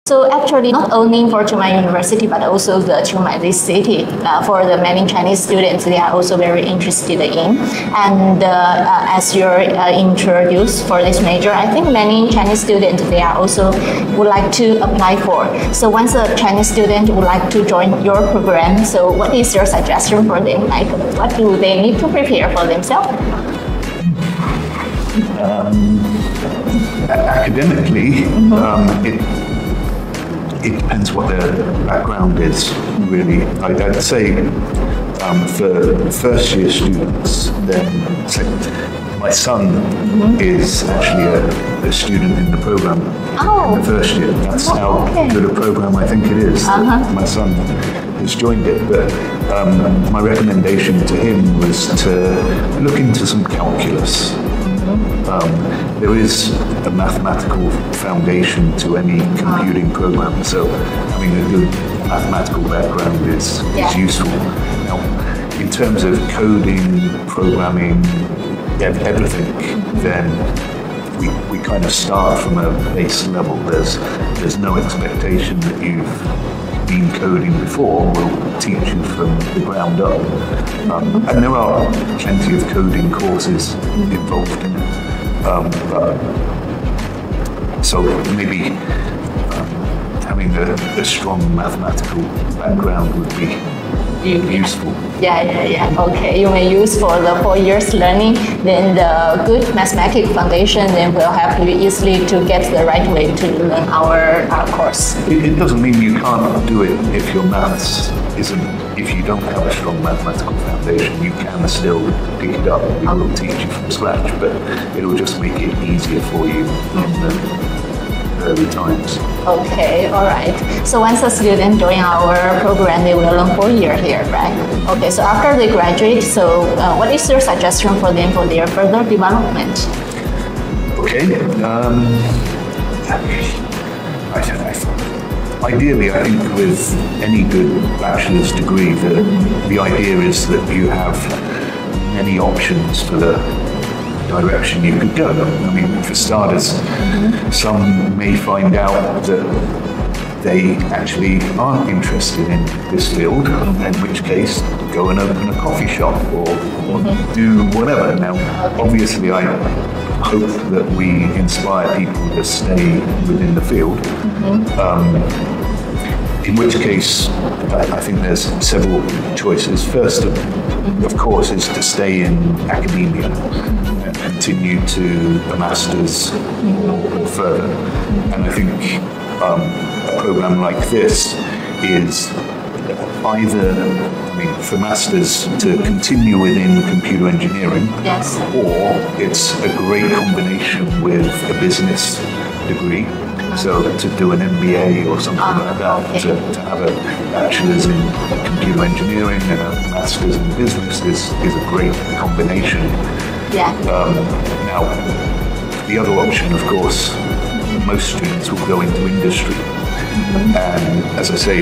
So actually, not only for清迈University, but also the清迈this city, for the many Chinese students, they are also very interested in. And as you're introduced for this major, I think many Chinese students, they are also would like to apply for. So once a Chinese student would like to join your program, so what is your suggestion for them? Like, what do they need to prepare for themselves? Academically, it depends what their background is, really. I'd say for first year students, then my son is actually a student in the program in the first year. That's how good a program I think it is. My son has joined it, but my recommendation to him was to look into some calculus. There is a mathematical foundation to any computing program, so having a good mathematical background is useful. Now, in terms of coding, programming, everything, then we kind of start from a base level. There's no expectation that you've been coding before. We'll teach you from the ground up, and there are plenty of coding courses involved in it. So maybe having a strong mathematical background would be useful. Yeah. Okay, you may use for the 4 years learning, then the good mathematical foundation then will help you easily to get the right way to learn our course. It doesn't mean you can't do it if your maths if you don't have a strong mathematical foundation. You can still pick it up. We will teach you from scratch, but it'll just make it easier for you in the early times. Okay, all right. So once a student join our program, they will learn 4 years here, right? Okay, so after they graduate, so what is your suggestion for them for their further development? Okay. Ideally, I think with any good bachelor's degree, the idea is that you have many options for the direction you could go. I mean, for starters, some may find out that they actually aren't interested in this field, in which case go and open a coffee shop or do whatever. Now, obviously, I hope that we inspire people to stay within the field. In which case, I think there's several choices. First, of course, is to stay in academia and continue to a master's or further. And I think a program like this is either, for masters to continue within computer engineering, or it's a great combination with a business degree. So to do an MBA or something like that, to have a bachelor's in computer engineering and a master's in business is a great combination. Now, the other option, of course, most students will go into industry. And as I say,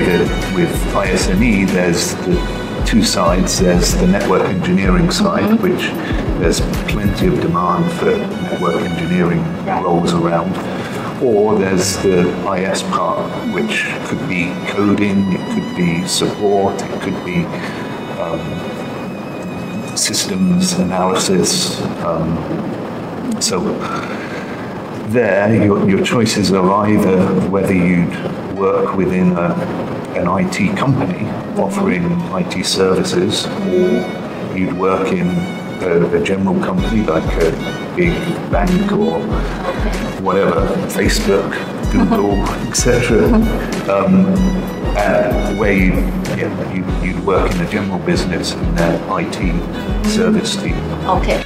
with ISME, there's the two sides. There's the network engineering side, which there's plenty of demand for network engineering roles around. Or there's the IS part, which could be coding, it could be support, it could be systems analysis. So there, your choices are either whether you'd work within an IT company offering IT services, or you'd work in a general company like a big bank or whatever, Facebook, Google, etc. Where you'd work in a general business in their IT service team. Okay.